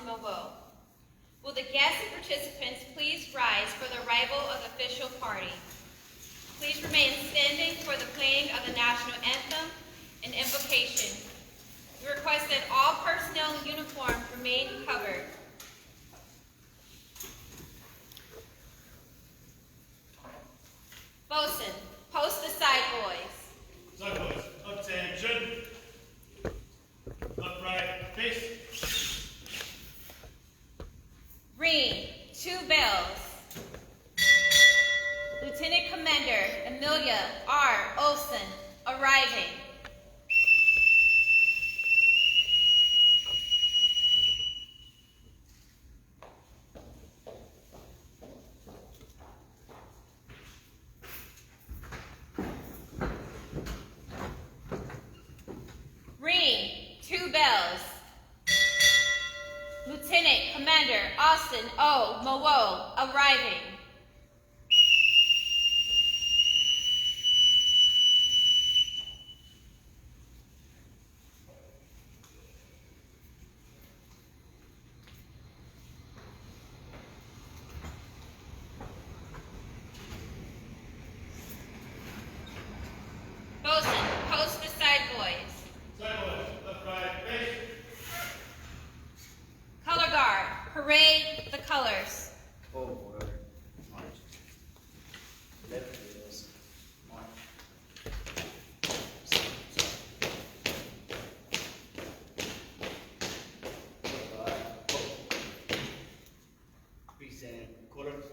O.Mowoe. Will the guests and participants please rise for the arrival of the official party? Please remain standing for the playing of the national anthem and invocation. We request that all personnel in uniform remain covered. Bosun, post the side boys. Side boys, attention. Left, right, face. Ring, 2 bells. Lieutenant Commander Amelia R. Olson, arriving. Ring, 2 bells. Lieutenant Commander Austin O.Mowoe, arriving. Bosun, post the side boys. Side boys, left, right, face. Color guard, parade the colors. Forward, march. Left wheels, march. Present colors.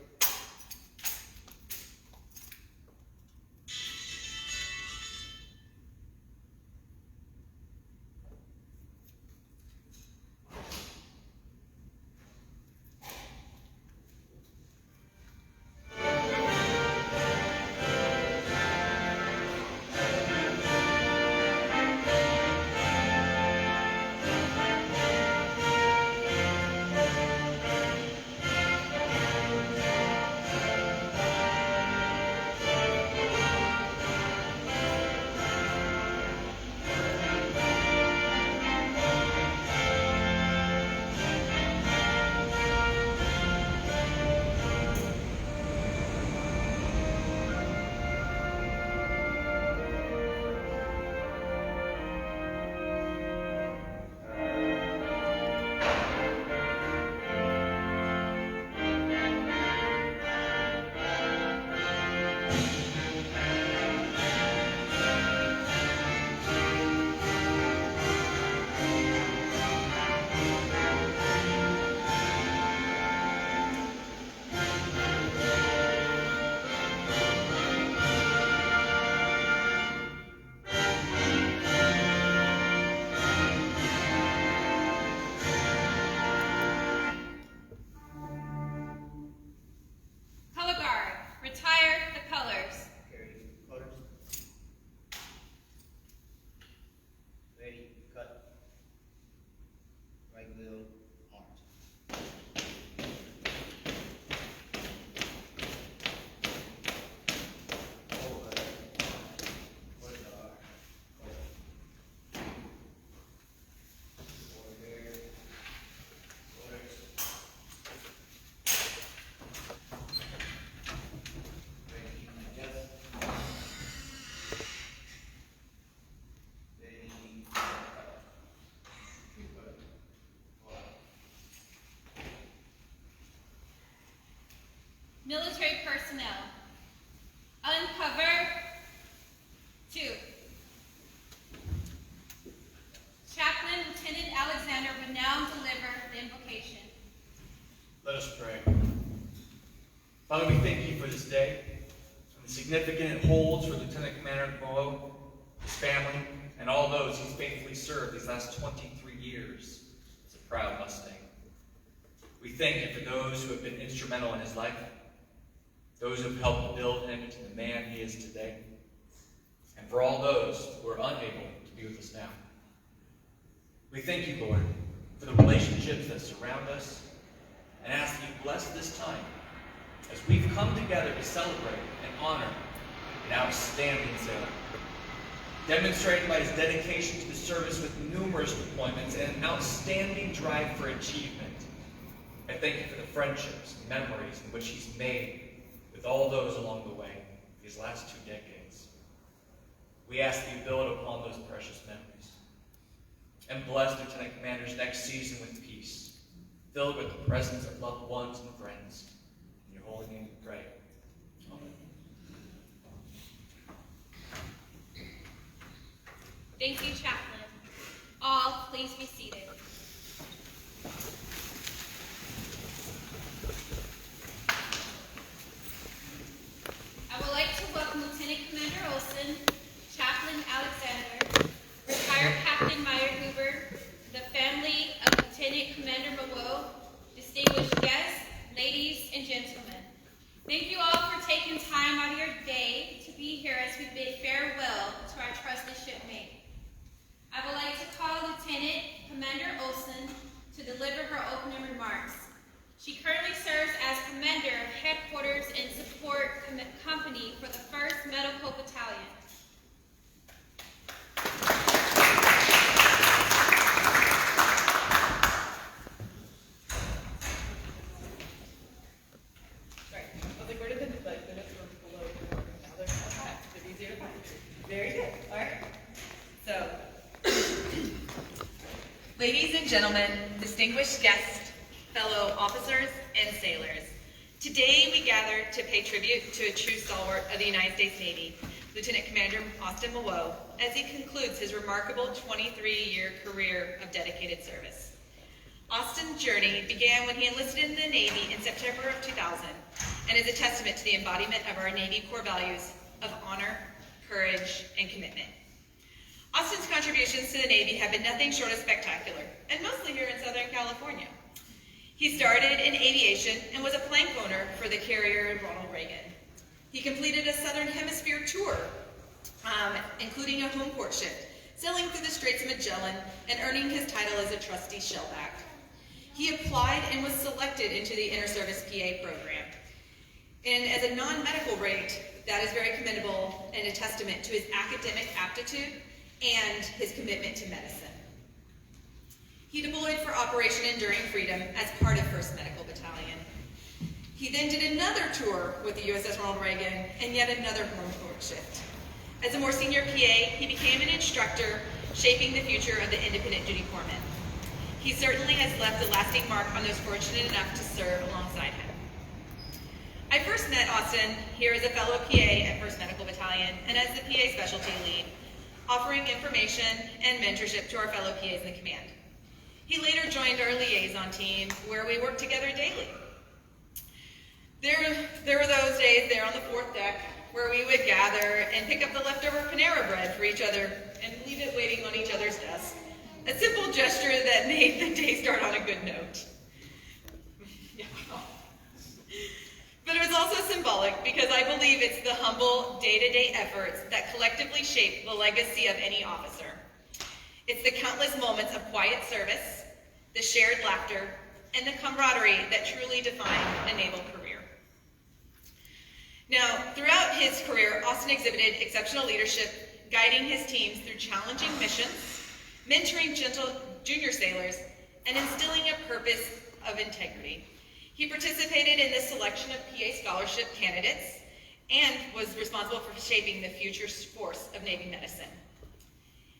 Color guard, retire the colors. Carry colors. Ready, cut. Right wheel, march. Forward, corridor, order, orders. Ready, adjust. Ready, cut. Cut. Military personnel. Uncover 2. Chaplain Lieutenant Alexander will now deliver the invocation. Let us pray. Father, we thank you for this day and the significance it holds for Lieutenant Commander O.Mowoe, his family, and all those he's faithfully served these last 23 years as a proud Mustang. We thank you for those who have been instrumental in his life, those who have helped build him into the man he is today, and for all those who are unable to be with us now. We thank you, Lord, for the relationships that surround us, and ask that you bless this time as we've come together to celebrate and honor an outstanding sailor, demonstrated by his dedication to the service with numerous deployments and an outstanding drive for achievement I thank you for the friendships and memories in which he's made with all those along the way these last 2 decades. We ask that you build upon those precious memories and bless Lieutenant Commander's next season with peace, filled with the presence of loved ones and friends. In your holy name we pray. Amen. Thank you, Chaplain. All, please be seated. I would like to welcome Lieutenant Commander Olson, Chaplain Alexander, retired Captain Meyer Hoover, the family of Lieutenant Commander O.Mowoe, distinguished guests, ladies and gentlemen. Thank you all for taking time out of your day to be here as we bid farewell to our trusted shipmate. I would like to call Lieutenant Commander Olson to deliver her opening remarks. She currently serves as Commander of Headquarters and Support Company for the 1st Medical Battalion. Sorry. I was like, where did the minutes from below go? Now they're a bit easier to find. Very good. All right. So, ladies and gentlemen, distinguished guests, fellow officers and sailors, today we gather to pay tribute to a true stalwart of the United States Navy, Lieutenant Commander O.Mowoe, as he concludes his remarkable 23-year career of dedicated service. Austin's journey began when he enlisted in the Navy in September of 2000 and is a testament to the embodiment of our Navy core values of honor, courage, and commitment. Austin's contributions to the Navy have been nothing short of spectacular, and mostly here in Southern California. He started in aviation and was a plank owner for the carrier Ronald Reagan. He completed a Southern Hemisphere tour, including a home port shift, sailing through the Straits of Magellan and earning his title as a trusty shellback. He applied and was selected into the Inter-Service PA program. And as a non-medical rate, that is very commendable and a testament to his academic aptitude and his commitment to medicine. He deployed for Operation Enduring Freedom as part of 1st Medical Battalion. He then did another tour with the USS Ronald Reagan and yet another home port shift. As a more senior PA, he became an instructor, shaping the future of the independent duty corpsmen. He certainly has left a lasting mark on those fortunate enough to serve alongside him. I first met Austin here as a fellow PA at 1st Medical Battalion and as the PA specialty lead, offering information and mentorship to our fellow PAs in the command. He later joined our liaison team, where we worked together daily. There were those days there on the 4th deck where we would gather and pick up the leftover Panera bread for each other and leave it waiting on each other's desk. A simple gesture that made the day start on a good note. Yeah. But it was also symbolic because I believe it's the humble day-to-day efforts that collectively shape the legacy of any officer. It's the countless moments of quiet service, the shared laughter, and the camaraderie that truly define a naval career. Now, throughout his career, Austin exhibited exceptional leadership, guiding his teams through challenging missions, mentoring gentle junior sailors, and instilling a purpose of integrity. He participated in the selection of PA scholarship candidates and was responsible for shaping the future force of Navy medicine.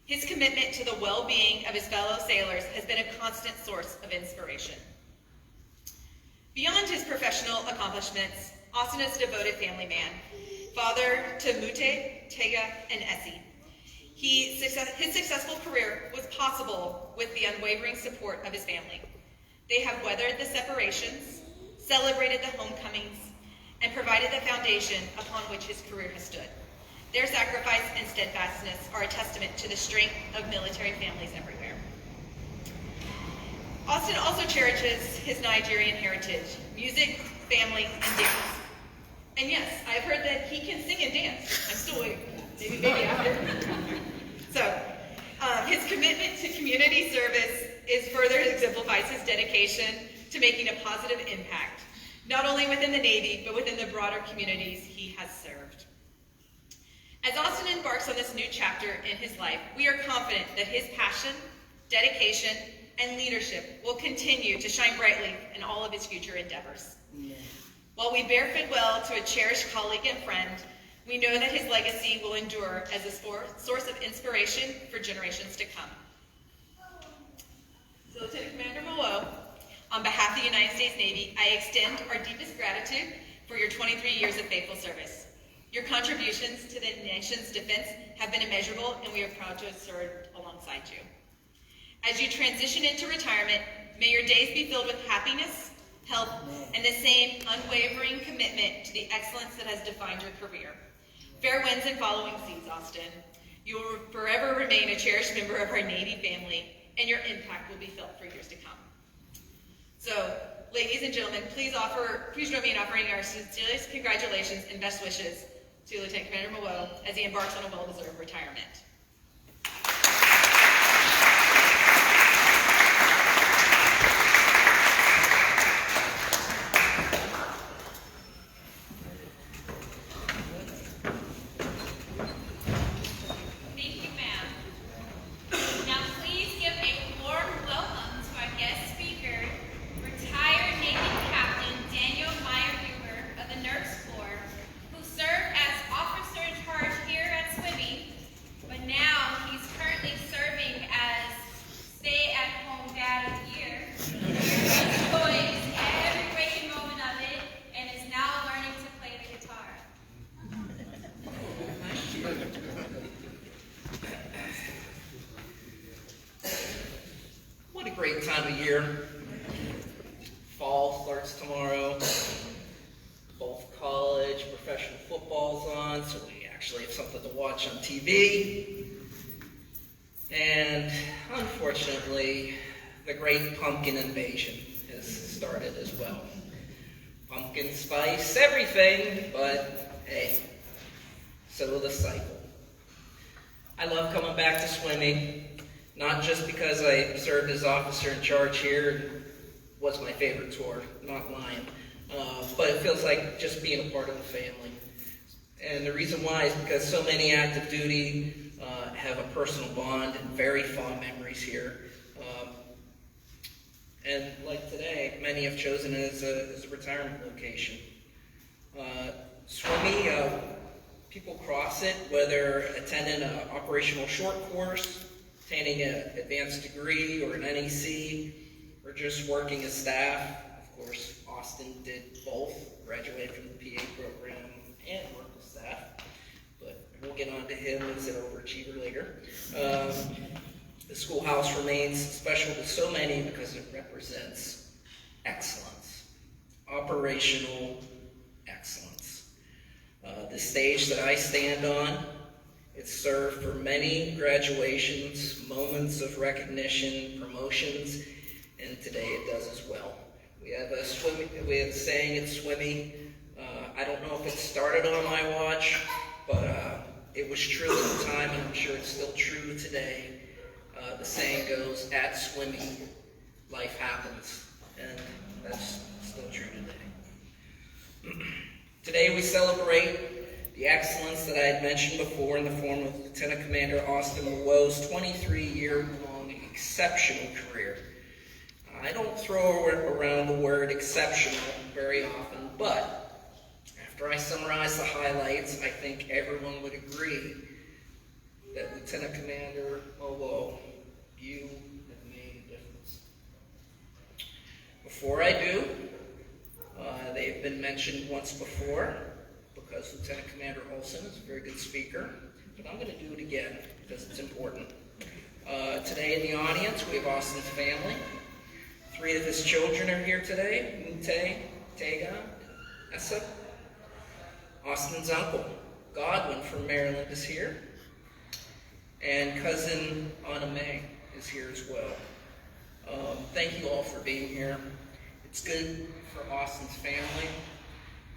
His commitment to the well-being of his fellow sailors has been a constant source of inspiration. Beyond his professional accomplishments, Austin is a devoted family man, father to Mute, Tega, and Essie. His successful career was possible with the unwavering support of his family. They have weathered the separations, celebrated the homecomings, and provided the foundation upon which his career has stood. Their sacrifice and steadfastness are a testament to the strength of military families everywhere. Austin also cherishes his Nigerian heritage, music, family, and dance. And yes, I have heard that he can sing and dance. I'm still waiting. Maybe after. So, his commitment to community service further exemplifies his dedication to making a positive impact, not only within the Navy, but within the broader communities he has served. As Austin embarks on this new chapter in his life, we are confident that his passion, dedication, and leadership will continue to shine brightly in all of his future endeavors. While we bear farewell to a cherished colleague and friend, we know that his legacy will endure as a source of inspiration for generations to come. So, Lieutenant Commander O.Mowoe, on behalf of the United States Navy, I extend our deepest gratitude for your 23 years of faithful service. Your contributions to the nation's defense have been immeasurable, and we are proud to have served alongside you. As you transition into retirement, may your days be filled with happiness, health, and the same unwavering commitment to the excellence that has defined your career. Fair winds and following seas, Austin. You will forever remain a cherished member of our Navy family, and your impact will be felt for years to come. So, ladies and gentlemen, please join me in offering our sincerest congratulations and best wishes to Lieutenant Commander O.Mowoe as he embarks on a well-deserved retirement. Thank you, ma'am. Now please give a warm welcome to our guest speaker, retired Navy Captain Daniel Meyer-Huber of the Nurse Corps, who served as officer in charge here at SWME, but now he's currently serving as stay-at-home dad of the year. He enjoys every waking moment of it and is now learning to play the guitar. What a great time of year. Fall starts tomorrow. Both college, professional football's on, so we actually have something to watch on TV. And unfortunately, the great pumpkin invasion has started as well. Pumpkin spice everything, but hey, so the cycle. I love coming back to swimming, not just because I served as officer in charge here, and was my favorite tour, not lying, but it feels like just being a part of the family. And the reason why is because so many active duty have a personal bond and very fond memories here. And like today, many have chosen it as a retirement location. SWME, people cross it, whether attending an operational short course, obtaining an advanced degree or an NEC, or just working as staff. Of course, Austin did both, graduated from the PA program and worked as staff, but we'll get on to him as an overachiever later. The schoolhouse remains special to so many because it represents excellence, operational excellence. The stage that I stand on, it's served for many graduations, moments of recognition, promotions, and today it does as well. We have a saying at SWME. I don't know if it started on my watch, but it was true at the time, and I'm sure it's still true today. The saying goes, at SWME, life happens, and that's still true today. Today we celebrate the excellence that I had mentioned before in the form of Lieutenant Commander Austin O.Mowoe's 23-year-long exceptional career. I don't throw around the word exceptional very often, but after I summarize the highlights, I think everyone would agree that Lieutenant Commander O.Mowoe, you have made a difference. Before I do, they've been mentioned once before, because Lieutenant Commander Olson is a very good speaker, but I'm going to do it again because it's important. Today in the audience, we have Austin's family. 3 of his children are here today, Mute, Tega, Essa. Austin's uncle, Godwin from Maryland, is here. And cousin Anna Mae is here as well. Thank you all for being here. It's good for Austin's family,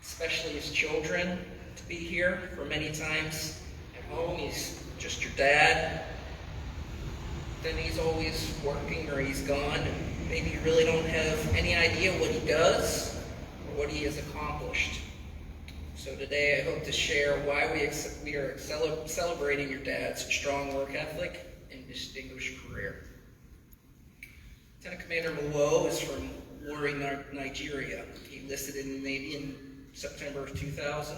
especially his children, to be here. For many times at home, he's just your dad. Then he's always working or he's gone. And maybe you really don't have any idea what he does or what he has accomplished. So today I hope to share why we are celebrating your dad's strong work ethic and distinguished career. Lieutenant Commander O.Mowoe is from Warri, Nigeria. He enlisted in the Navy in September of 2000.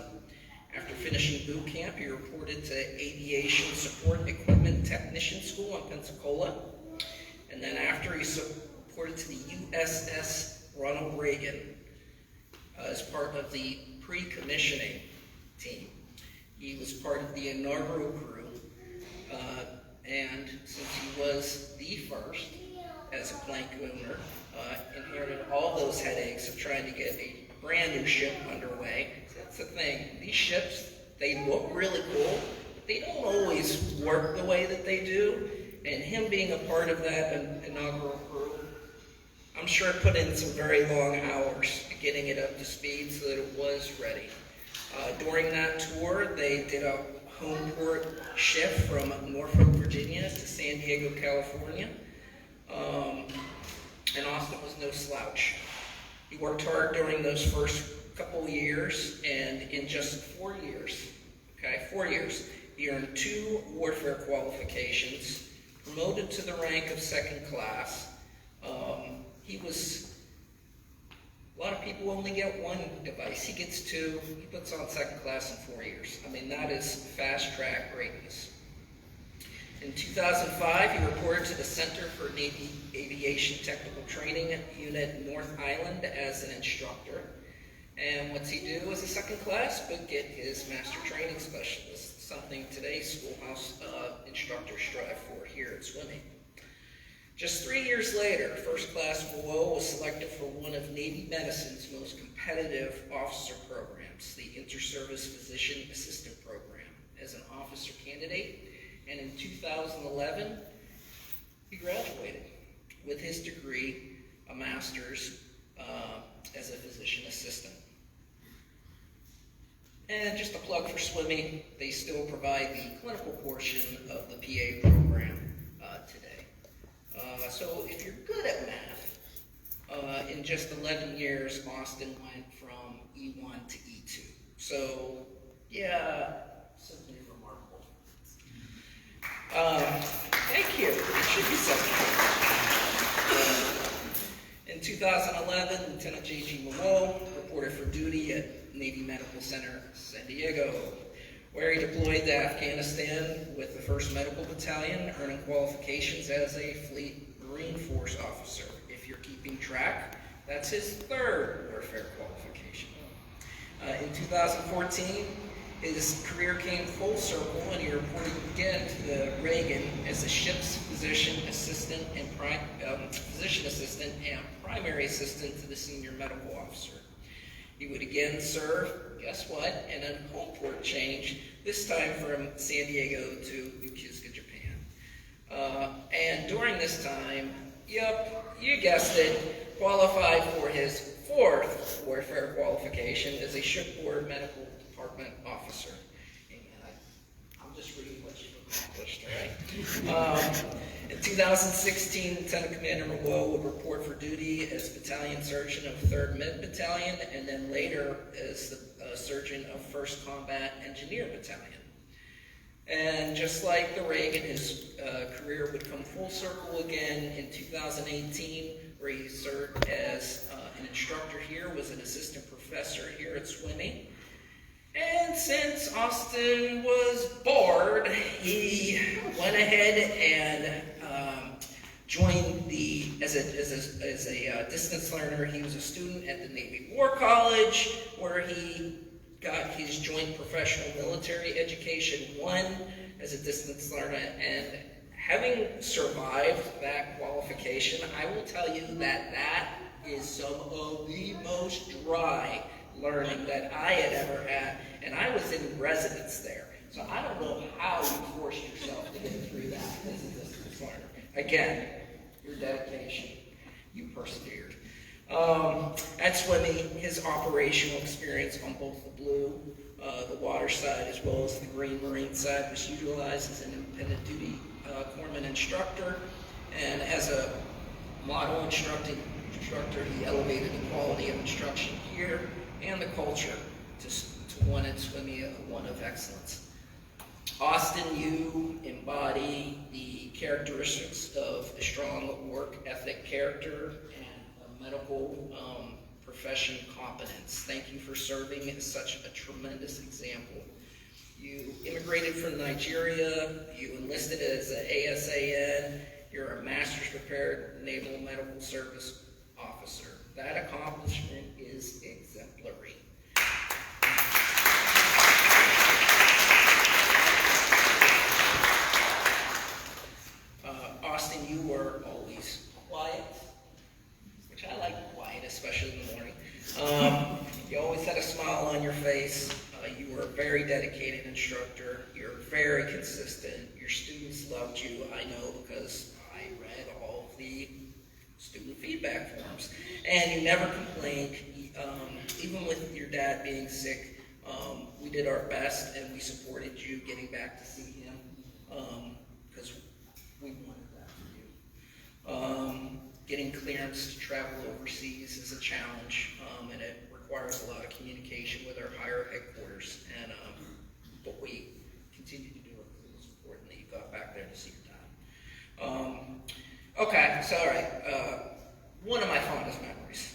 After finishing boot camp, he reported to Aviation Support Equipment Technician School in Pensacola. And then after, he reported to the USS Ronald Reagan as part of the pre-commissioning team. He was part of the inaugural crew, and since he was the first as a plank owner, inherited all those headaches of trying to get a brand new ship underway. So that's the thing. These ships, they look really cool, but they don't always work the way that they do. And him being a part of that inaugural crew, I'm sure put in some very long hours getting it up to speed so that it was ready. During that tour, they did a home port shift from Norfolk, Virginia to San Diego, California. And Austin was no slouch. He worked hard during those first couple years, and in just 4 years, he earned 2 warfare qualifications, promoted to the rank of second class. A lot of people only get 1 device. He gets 2. He puts on second class in 4 years. I mean, that is fast track greatness. In 2005, he reported to the Center for Navy Aviation Technical Training Unit North Island as an instructor. And what's he do as a second class but get his master training specialist, something today's schoolhouse instructors strive for here at swimming. Just 3 years later, First Class O.Mowoe was selected for one of Navy Medicine's most competitive officer programs, the Inter-Service Physician Assistant Program, as an officer candidate. And in 2011, he graduated with his degree, a master's, as a physician assistant. And just a plug for swimming, they still provide the clinical portion of the PA program today. So if you're good at math, in just 11 years, Austin went from E1 to E2. So, yeah, simply remarkable. Thank you. It should be something. In 2011, Lieutenant J.G. O.Mowoe reported for duty at Navy Medical Center, San Diego, where he deployed to Afghanistan with the 1st Medical Battalion, earning qualifications as a Fleet Marine Force officer. If you're keeping track, that's his 3rd warfare qualification. In 2014, his career came full circle, and he reported again to the Reagan as a ship's physician assistant and primary assistant to the senior medical officer. He would again serve, guess what, in a home port change, this time from San Diego to Yokosuka, Japan. And during this time, yep, you guessed it, qualified for his 4th warfare qualification as a shipboard medical department officer. And I'm just reading what you've accomplished, right? In 2016, Lieutenant Commander O.Mowoe would report for duty as Battalion Surgeon of 3rd Med Battalion, and then later as the Surgeon of 1st Combat Engineer Battalion. And just like the Reagan, his career would come full circle again in 2018, where he served as an instructor here, was an assistant professor here at swimming. And since Austin was bored, he went ahead and joined as a distance learner. He was a student at the Navy War College, where he got his Joint Professional Military Education 1 as a distance learner. And having survived that qualification, I will tell you that that is some of the most dry learning that I had ever had. And I was in residence there. So I don't know how you forced yourself to get through that as a distance learner. Again, your dedication, you persevered. At swimming, his operational experience on both the blue, the water side, as well as the green marine side was utilized as an independent duty corpsman instructor. And as a model instructor, he elevated the quality of instruction here and the culture to one in swimming, one of excellence. Austin, you embody the characteristics of a strong work ethic character and a medical profession competence. Thank you for serving as such a tremendous example. You immigrated from Nigeria, you enlisted as an ASAN, you're a master's prepared naval medical service officer. That accomplishment is exemplary. Austin, you were always quiet, which I like quiet, especially in the morning. You always had a smile on your face. You were a very dedicated instructor. You're very consistent. Your students loved you, I know, because I read all of the student feedback forms. And you never complained, even with your dad being sick. We did our best, and we supported you getting back to see him, because we wanted that for you. Getting clearance to travel overseas is a challenge, and it requires a lot of communication with our higher headquarters, and but we continue to do it because it's important that you got back there to see your dad. Okay, so all right, one of my fondest memories.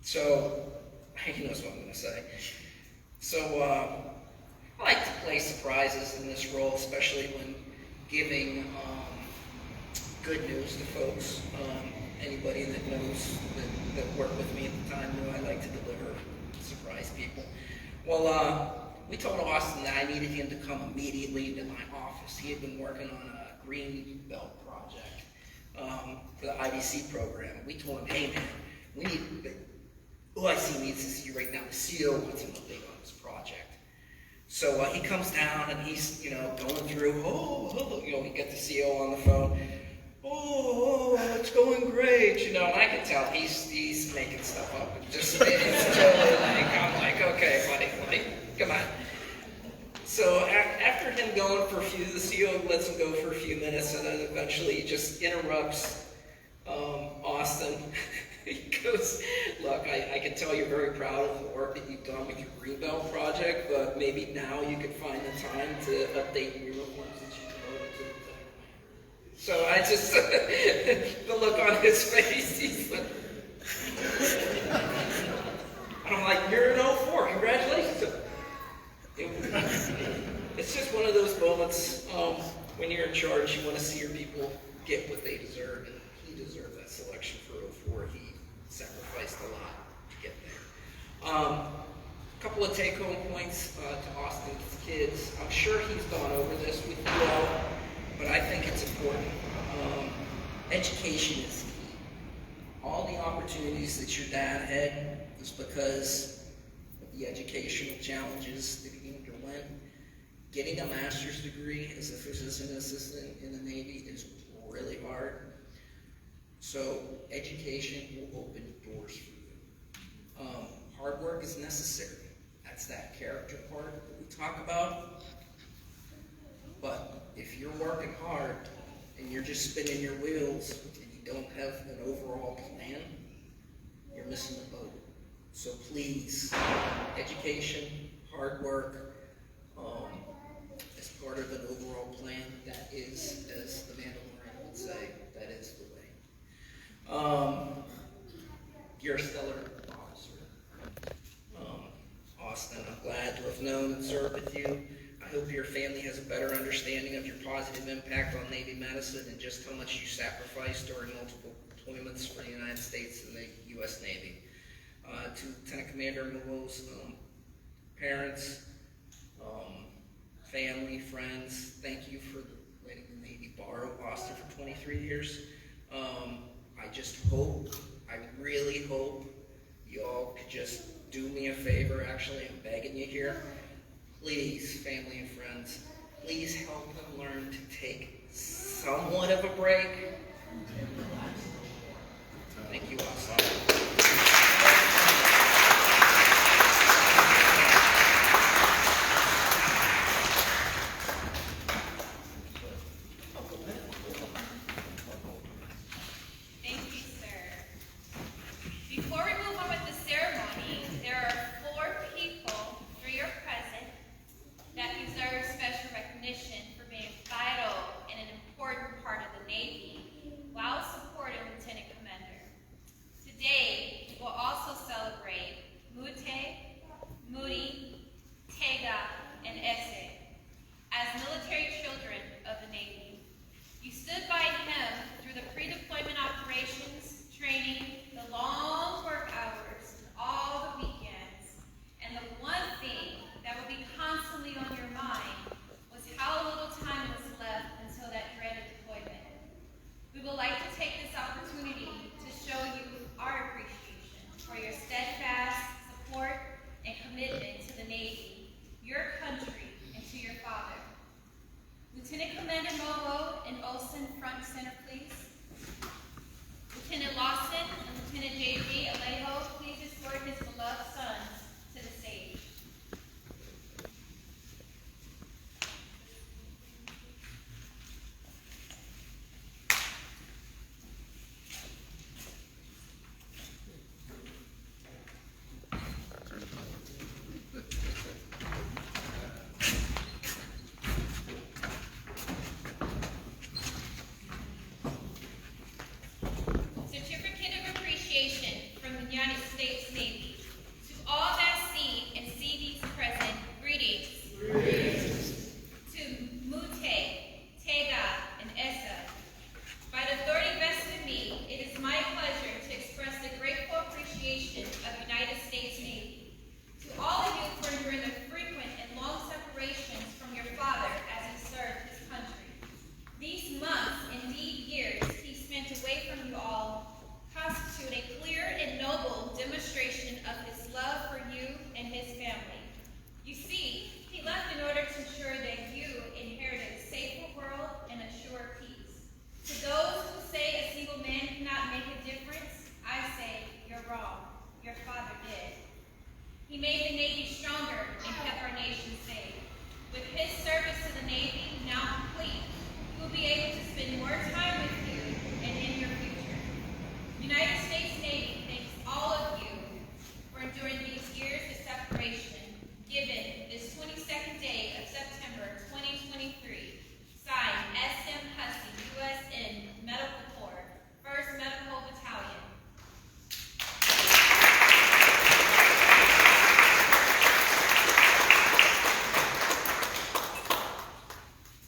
So he knows what I'm going to say. So I like to play surprises in this role, especially when giving good news to folks. Anybody that knows that worked with me at the time knew I like to deliver, surprise people. Well, we told Austin that I needed him to come immediately to my office. He had been working on a green belt project for the IBC program. We told him, hey man, we need, OIC needs to see you right now. The CEO wants him update on this project. So he comes down and he's, going through, we get the CEO on the phone. Oh, it's going great, and I can tell he's making stuff up. It's totally I'm like, okay, buddy, come on. So after him going for a few, the CEO lets him go for a few minutes, and then eventually he just interrupts Austin. He goes, look, I can tell you're very proud of the work that you've done with your Greenbelt project, but maybe now you could find the time to update your reports that you promoted to the So I just, the look on his face, he's like, and I'm like, you're an 04, congratulations. It's just one of those moments when you're in charge, you want to see your people get what they deserve, and he deserved that selection for 04. He sacrificed a lot to get there. A couple of take-home points to Austin's kids. I'm sure he's gone over this with you all, but I think it's important. Education is key. All the opportunities that your dad had was because of the educational challenges that he underwent. Getting a master's degree as a physician assistant in the Navy is really hard. So education will open doors for you. Hard work is necessary. That's that character part that we talk about. But if you're working hard and you're just spinning your wheels and you don't have an overall plan, you're missing the boat. So please, education, hard work, as part of an overall plan, that is, as the Mandalorian would say, that is the way. You're a stellar officer. Austin, I'm glad to have known and served with you. I hope your family has a better understanding of your positive impact on Navy medicine and just how much you sacrificed during multiple deployments for the United States and the U.S. Navy. To Lieutenant Commander O.Mowoe's parents, family, friends, thank you for letting the Navy borrow Austin for 23 years. I just hope, I really hope, you all could just do me a favor. Actually, I'm begging you here. Please, family and friends, please help him learn to take somewhat of a break. Thank you, Austin. Thank you, sir. Before we move on with the ceremony, there are 4 people through your present that deserve special recognition for being vital in an front center, please. Lieutenant Lawson and Lieutenant J.B. Alejo, please escort his beloved sons to the stage. Certificate of Appreciation from the United States Navy. To all that see and see these present, greetings. To Mute, Tega, and Essa. By the authority vested in me, it is my pleasure to express the grateful appreciation of the United States Navy. To all of you for enduring the frequent and long separations from your father as he served his country. These months, indeed years, he spent away from you all constitute a clear and noble demonstration of his love for you and his family. You see, he left in order to ensure that you inherited a safer world and a sure peace. To those who say a single man cannot make a difference, I say you're wrong. Your father did. He made the Navy stronger and kept our nation safe. With his service to the Navy now complete, you will be able to spend more time with you and in your future. United States Navy thanks all of you for enduring these years of separation, given this 22nd day of September 2023. Signed, S.M. Hussey, USN Medical Corps, 1st Medical Battalion.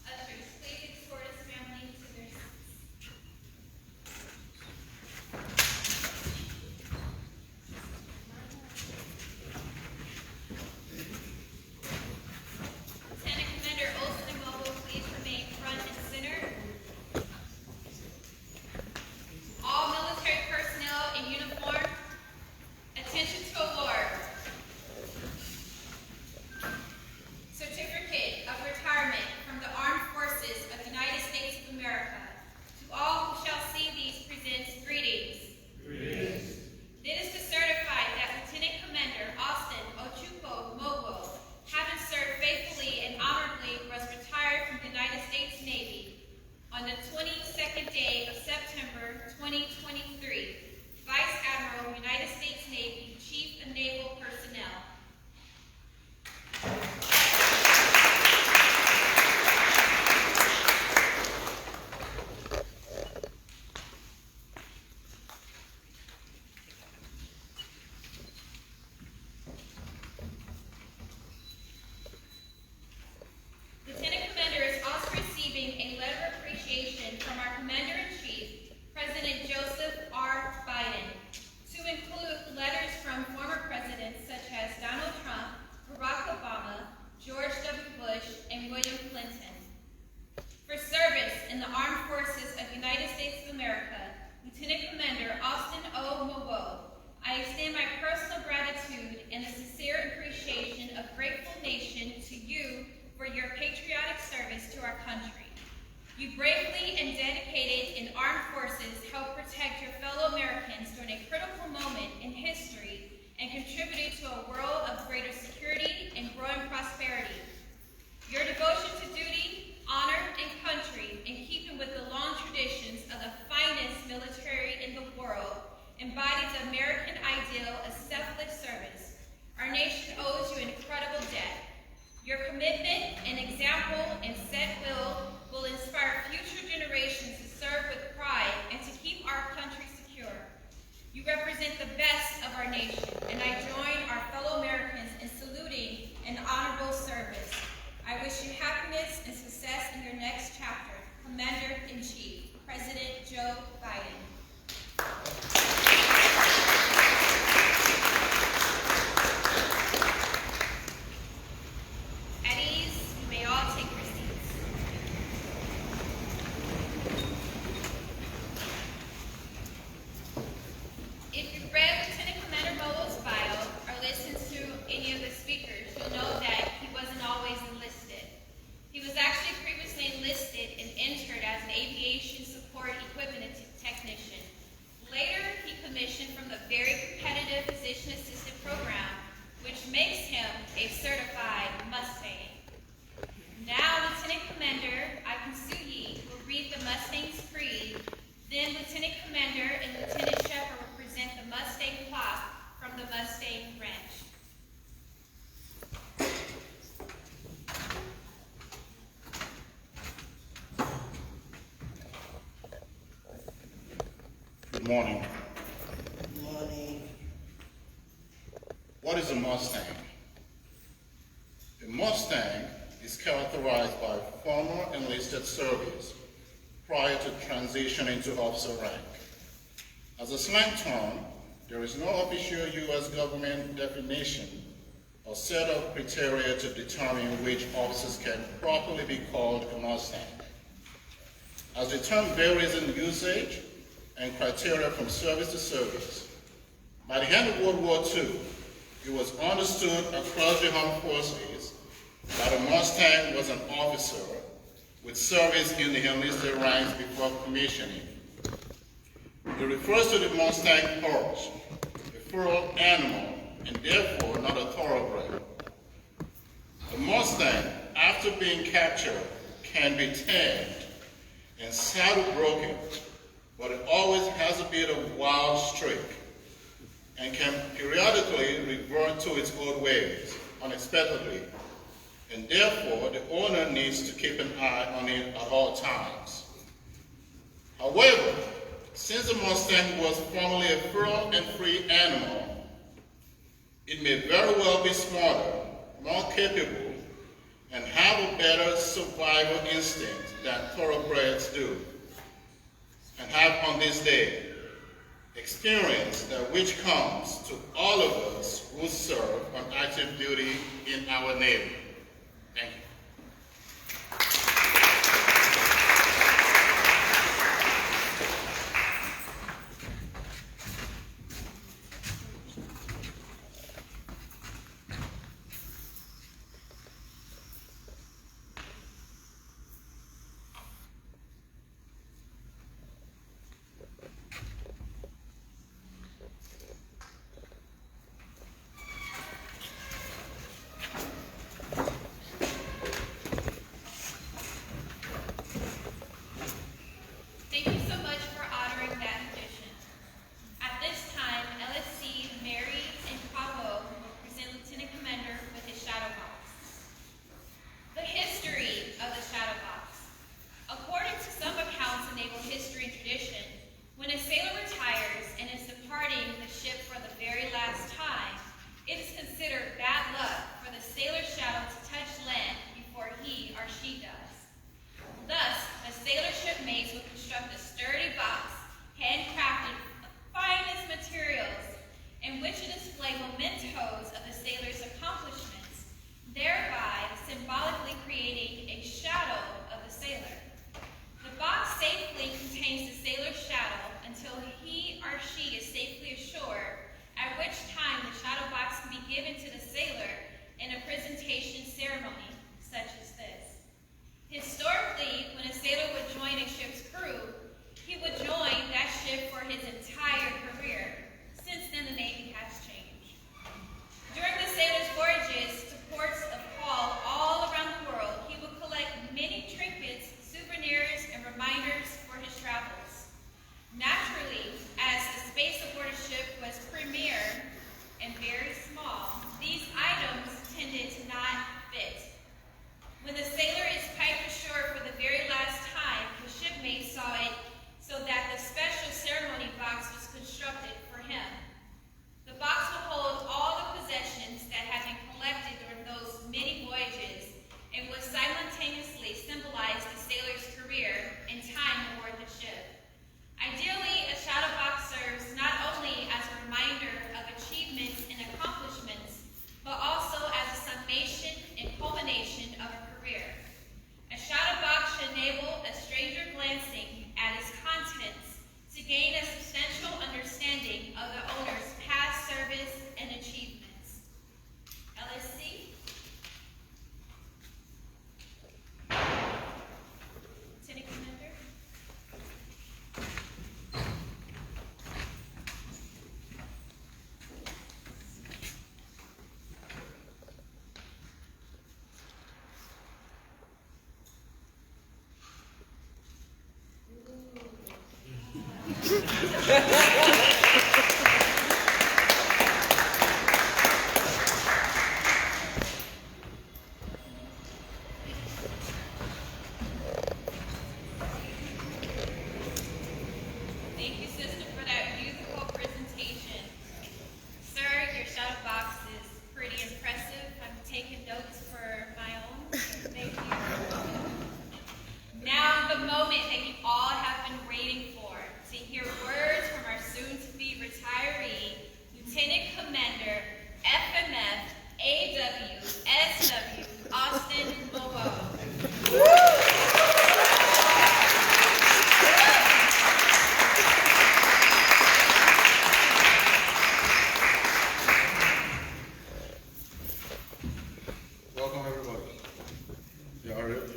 Ushers, please escort his family to their seats. Lieutenant Commander O.Mowoe, please remain front and center. All military personnel in uniform, attention to award. Certificate of Retirement from the Armed Forces of the United States of America. To all who shall see these presents greetings. It is to certify that Lieutenant Commander Austin O.Mowoe, having served faithfully and honorably, was retired from the United States Navy on the 22nd day of September 2023. Vice Admiral, United States Navy, Chief of Naval Personnel. Lieutenant Commander is also receiving a letter of appreciation from our Commander-in-Chief, President Joseph R. Biden, to include letters from former presidents such as Donald Trump, Barack Obama, George W. Bush, and William Clinton. For service in the Armed Forces of the United States of America, Lieutenant Commander Austin O.Mowoe, I extend my personal gratitude and a sincere appreciation of grateful nation to you for your patriotic service to our country. You bravely and dedicated in armed forces helped protect your fellow Americans during a critical moment in history and contributed to a world of greater security and growing prosperity. Your devotion to duty, honor, and country, in keeping with the long traditions of the finest military in the world, embodies the American ideal of selfless service. Our nation owes you an incredible debt. Your commitment and example and set will inspire future generations to serve with pride and to keep our country secure. You represent the best of our nation, and I join our fellow Americans in saluting an honorable service. I wish you happiness and success in your next chapter. Commander-in-Chief, President Joe Biden. At ease, you may all take your seats. If you've read Lieutenant Commander Mowoe's bio or listened to any of the speakers, you'll know that he wasn't always enlisted. He was actually previously enlisted and entered as an aviation support commission from the very competitive physician assistant program, which makes him a certified Mustang. Now, Lieutenant Commander Akinsuyi will read the Mustang's creed. Then Lieutenant Commander and Lieutenant Shepard will present the Mustang clock from the Mustang Ranch. Good morning. Good morning. What is a Mustang? A Mustang is characterized by former enlisted service prior to transition into officer rank. As a slang term, there is no official U.S. government definition or set of criteria to determine which officers can properly be called a Mustang. As the term varies in usage and criteria from service to service, by the end of World War II, it was understood across the armed forces that a Mustang was an officer with service in the enlisted ranks before commissioning. It refers to the Mustang horse, a feral animal, and therefore not a thoroughbred. The Mustang, after being captured, can be tamed and saddle broken, but it always has a bit of wild streak and can periodically revert to its old ways unexpectedly, and therefore the owner needs to keep an eye on it at all times. However, since the Mustang was formerly a feral and free animal, it may very well be smarter, more capable, and have a better survival instinct than thoroughbreds do, and have on this day experience that which comes to all of us who serve on active duty in our Navy. Thank you. Thank you so much for honoring that tradition. At this time, LSC Mary and O.Mowoe will present Lieutenant Commander with his shadow box. The history of the shadow box. According to some accounts in naval history and tradition, when a sailor retires and is departing the ship for the very last time, it is considered bad luck for the sailor's shadow to touch land before he or she does. Thus, the sailor shipmates would construct a sturdy box, handcrafted of finest materials, in which to display mementos of the sailor's accomplishments, thereby symbolically creating a shadow of the sailor. The box safely contains the sailor's shadow until he or she is safely assured, at which time the shadow box can be given to the sailor in a presentation ceremony such as this. Historically, when a sailor would join a ship's crew, he would join that ship for his entire career. Since then, the Navy has changed. During the sailor's voyages to ports of call all around the world, he would collect many trinkets, souvenirs, and reminders for his travels. Naturally, as the space aboard a ship was premier and very small, these items tended to not fit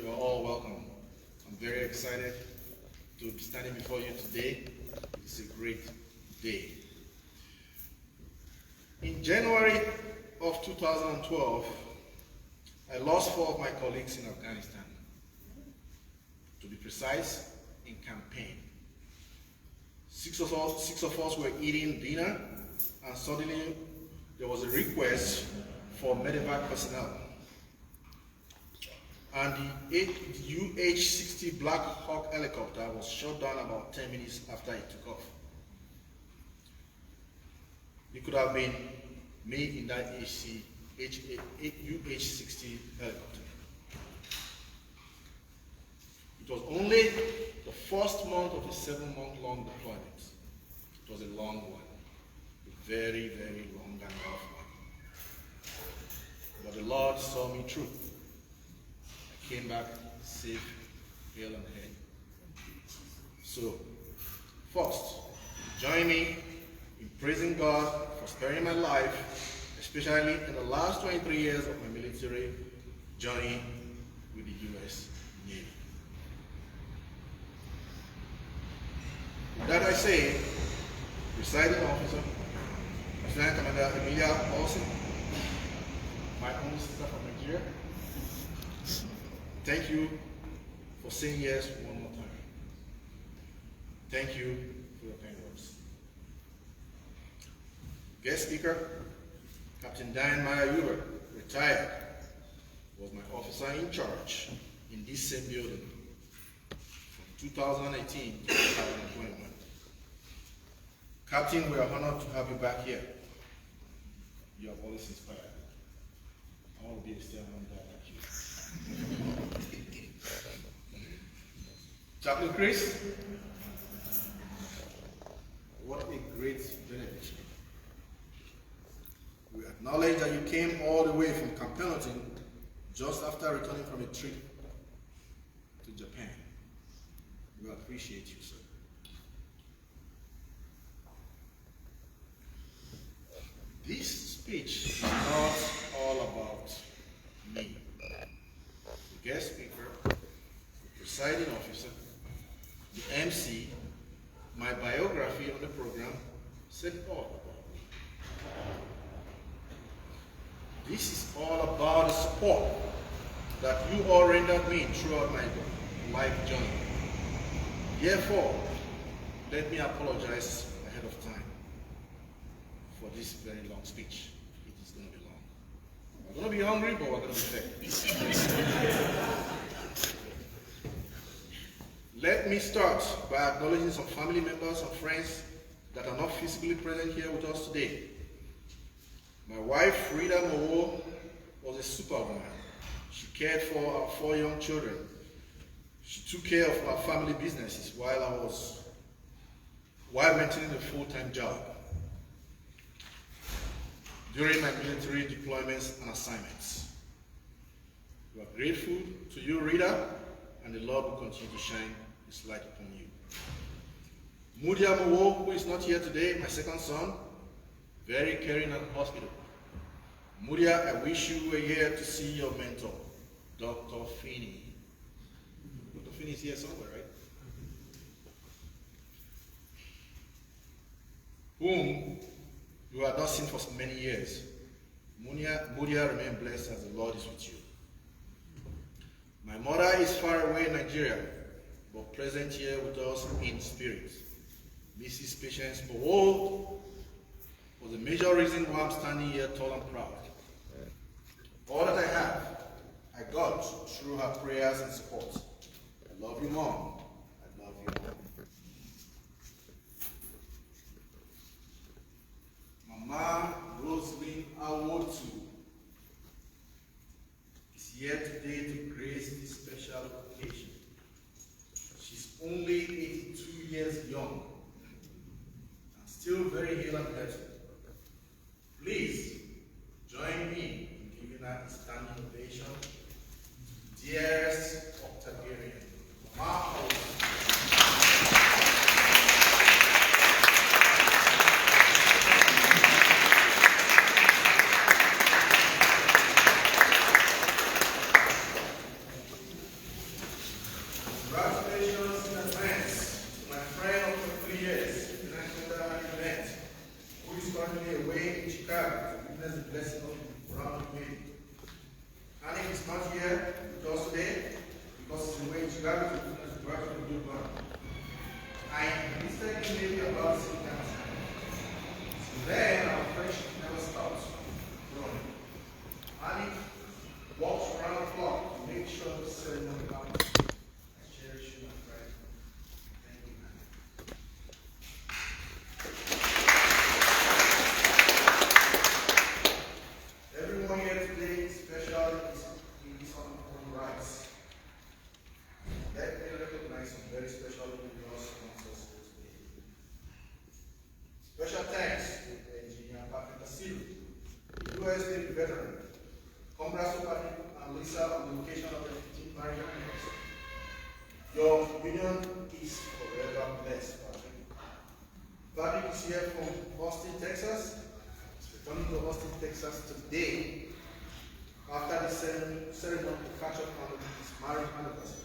you are all welcome. I'm very excited to be standing before you today. It's a great day. In January of 2012, I lost 4 of my colleagues in Afghanistan. To be precise, in campaign. 6 of us were eating dinner, and suddenly there was a request for medevac personnel. And the UH-60 Black Hawk helicopter was shot down about 10 minutes after it took off. It could have been me in that UH-60 helicopter. It was only the first month of a 7-month-long deployment. It was a long one, a very, very long and rough one. But the Lord saw me through. I came back safe, hale and head. So, first, join me in praising God for sparing my life, especially in the last 23 years of my military journey with the U.S. Navy. With that I say, Presiding Officer, Lieutenant Commander Emilia Olsen, my own sister from Nigeria, thank you for saying yes one more time. Thank you for your kind words. Guest speaker, Captain Dan Meyer-Huber, retired, was my officer in charge in this same building from 2018 to 2021. Captain, we are honored to have you back here. You have always inspired. I want to be a stay-at-home guy like you. Chaplain Chris, what a great benediction. We acknowledge that you came all the way from Camp Pendleton just after returning from a trip to Japan. We appreciate you, sir. This speech is not all about me. The guest speaker, the presiding officer, the MC, my biography on the program said all about me. This is all about the support that you all rendered me throughout my life journey. Therefore, let me apologize ahead of time for this very long speech. It is going to be long. We're going to be hungry, but we're going to be fed. Let me start by acknowledging some family members and friends that are not physically present here with us today. My wife, O.Mowoe, was a superwoman. She cared for our 4 young children. She took care of our family businesses while maintaining a full-time job during my military deployments and assignments. We are grateful to you, Rita, and the Lord will continue to shine His light upon you. O.Mowoe, who is not here today, my second son, very caring at the hospital. Mudia, I wish you were here to see your mentor, Dr. Finney. Dr. Finney is here somewhere, right? Whom you have not seen for so many years. Mudia, remain blessed as the Lord is with you. My mother is far away in Nigeria, but present here with us in spirit. Mrs. Patience O.Mowoe was the major reason why I'm standing here tall and proud. All that I have, I got through her prayers and support. I love you, Mom. I love you, Mom. Mama Roslyn Awotu is here today to grace this special occasion. She's only 82 years young and still very hale and healthy. Please join me in giving her a standing ovation. Dearest octogenarian, Mama Roslyn. graduate of New Blood. I enlisted in Navy about the same time as him. So then our friendship never stopped growing. Ali walks around the clock to make sure the ceremony happens. I cherish you, my friend. Thank you, man. Everyone here today is special in his own rights. Let me recognize some very special individuals amongst us here today. Special thanks to Engineer Patrick Asiru, the U.S. Navy veteran. Congrats to Patrick and Lisa on the location of the 15th marriage anniversary. Your union is forever blessed, Patrick. Patrick is here from Austin, Texas. He's returning to Austin, Texas today after the ceremony to catch up on his marriage anniversary.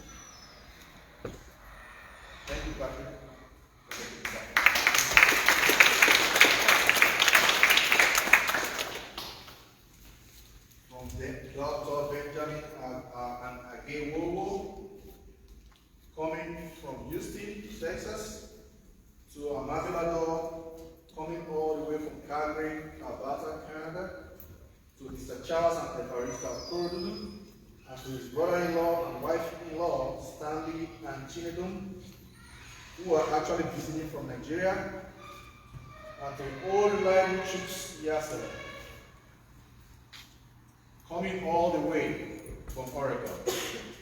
Thank you, Patrick. From Dr. Benjamin and O.Mowoe, coming from Houston, Texas, to Amavilado, coming all the way from Calgary, Alberta, Canada, to Mr. Charles and Evarista Korodulu, and to his brother-in-law and wife-in-law, Stanley and Chinedum, who are actually visiting from Nigeria, and to all the reliable troops Yasser, coming all the way from Oregon,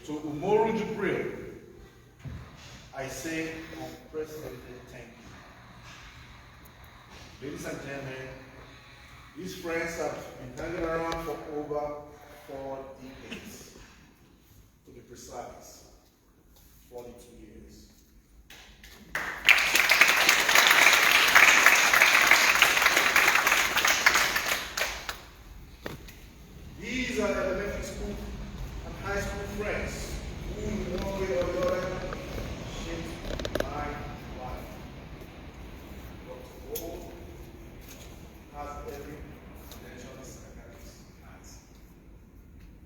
to O.Mowoe Jubril, I say unprecedented thank you. Ladies and gentlemen, these friends have been hanging around for over 4 decades. To be precise, 42 years. These are elementary school and high school friends who, in one way or the other, shaped my life. Dr. O has every potential psychiatrist has.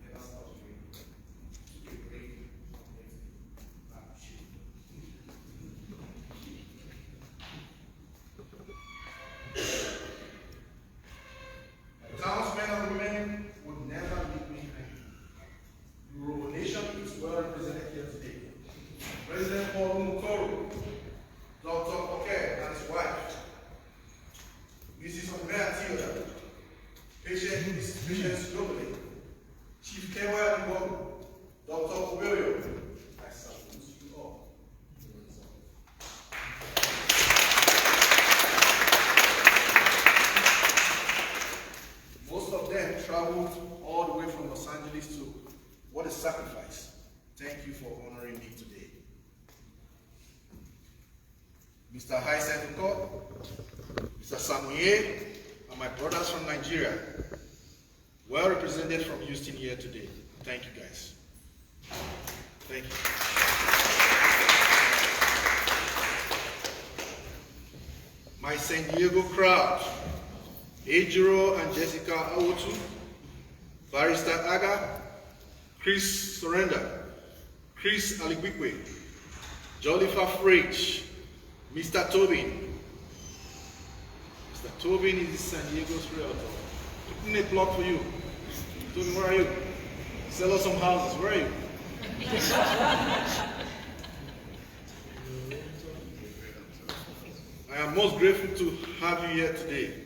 Never stops dreaming. To be great, townsmen and women would never leave me hanging. The Yoruba nation is well represented here today. President O.Mowoe, Dr. Oke and his wife, Mrs. Omeatilda, Patience globally, Chief Kewa Iwogu, Dr. Owoye, I salute you all. Most of them traveled all the way from Los Angeles to what a sacrifice. Thank you for honoring me today. Mr. Hyacinth Okot, Mr. Samuye, and my brothers from Nigeria, well represented from Houston here today. Thank you guys. Thank you. My San Diego crowd, Ejiro and Jessica Awotu, Barrister Aga, Chris Surrender, Chris Aligwikwe, Jollifer Fridge, Mr. Tobin. Mr. Tobin is the San Diego's realtor. Putting a plug for you. Tobin, where are you? Sell us some houses. Where are you? I am most grateful to have you here today.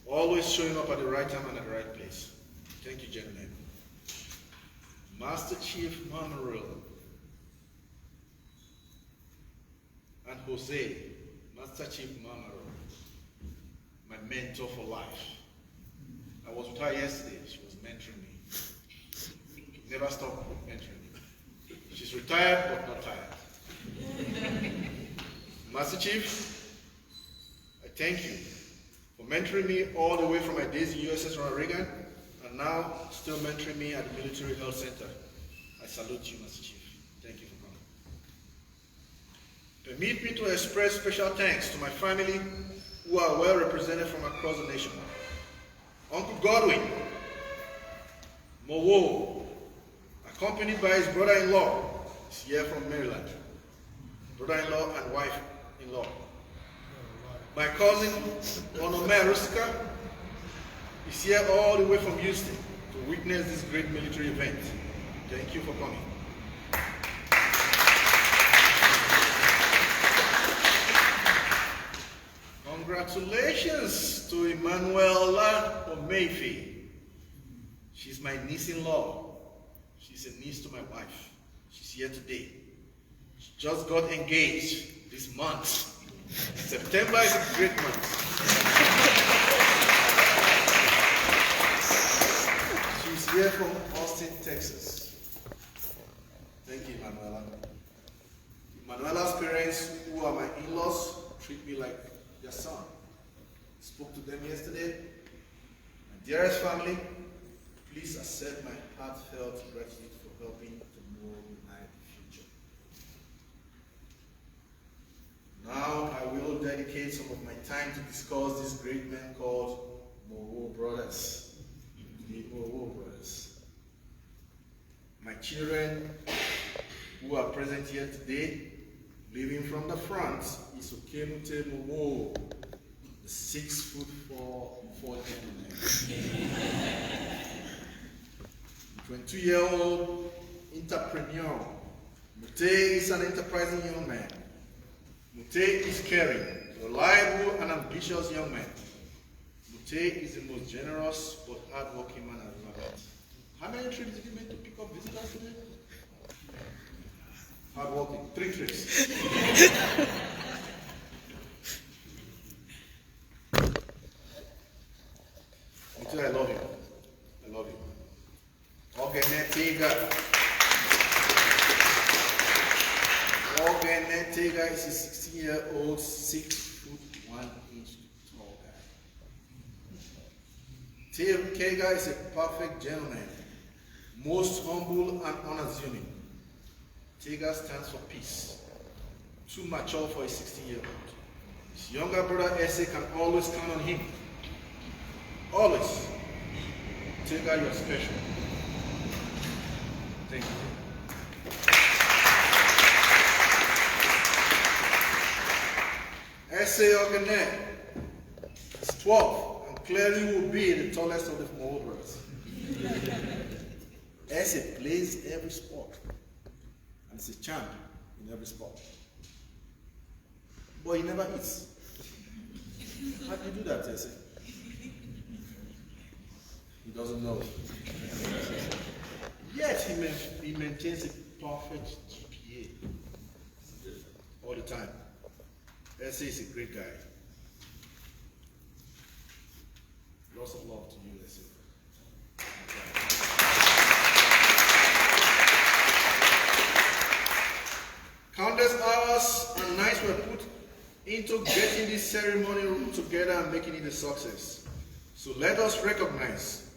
Always showing up at the right time and at the right place. Thank you, gentlemen. Master Chief Monroe and Jose, Master Chief Monroe, my mentor for life. I was with her yesterday. She was mentoring me. Never stopped mentoring me. She's retired but not tired. Master Chief, I thank you for mentoring me all the way from my days in USS Ronald Reagan, and now still mentoring me at the Military Health Center. I salute you, Master Chief. Thank you for coming. Permit me to express special thanks to my family who are well represented from across the nation. Uncle Godwin, O.Mowoe, accompanied by his brother-in-law, is here from Maryland. Brother-in-law and wife-in-law. My cousin, O.Mowoe is here all the way from Houston to witness this great military event. Thank you for coming. Congratulations to Emanuela O.Mowoe. She's my niece-in-law. She's a niece to my wife. She's here today. She just got engaged this month. September is a great month. She's here from Austin, Texas. Thank you, Emanuela. Emanuela's parents, who are my in-laws, treat me like their son. Spoke to them yesterday. My dearest family, please accept my heartfelt gratitude for helping to mold my future. Now I will dedicate some of my time to discuss this great man called O.Mowoe brothers. The O.Mowoe brothers. My children who are present here today, leaving from the front, is O.Mowoe, the 6'4" gentleman. 22-year-old entrepreneur. Mute is an enterprising young man. Mute is caring, reliable, and ambitious young man. Mute is the most generous but hardworking man I've ever met. How many trips did you make to pick up visitors today? Hardworking, 3 trips. Mute, I love you. I love you. Tega is a 16-year-old, 6'1" tall guy. Tega is a perfect gentleman, most humble and unassuming. Tega stands for peace, too mature for a 16-year-old. His younger brother Ese can always count on him. Always. Tega, you're special. Thank you. Ese Ogene is 12 and clearly will be the tallest of the O.Mowoe brothers. Ese plays every sport and is a champ in every sport. But he never eats. How do you do that, Ese? He doesn't know. Yet he maintains a perfect GPA all the time. Ese is a great guy. Lots of love to you, Ese. Countless hours and nights were put into getting this ceremony together and making it a success. So let us recognize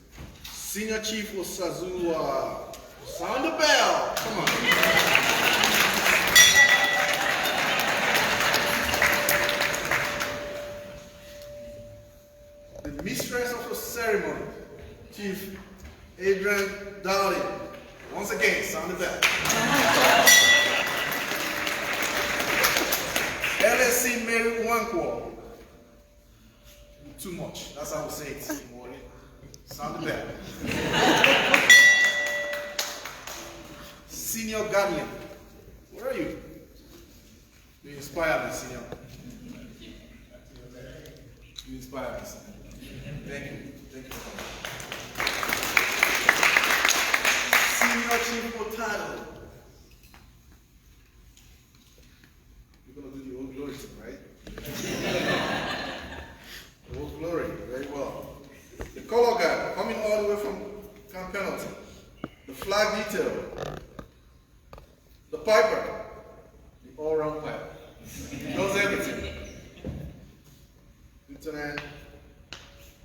Senior Chief Osazua. Sound the bell. Come on. The mistress of the ceremony, Chief Adrian Dowdy. Once again, sound the bell. LSC Mary Wankwo. Too much. That's how we say it. Sound the bell. Senior Garland. Where are you? You inspire me, Senior. You inspire me, Senior. Thank you. Thank you for coming. Senior Chief Otado. You're going to do the Old Glory thing, right? Old Glory, very well. The color guard coming all the way from Camp Penalty. The flag detail. The piper. The all-round piper. He knows everything. Lieutenant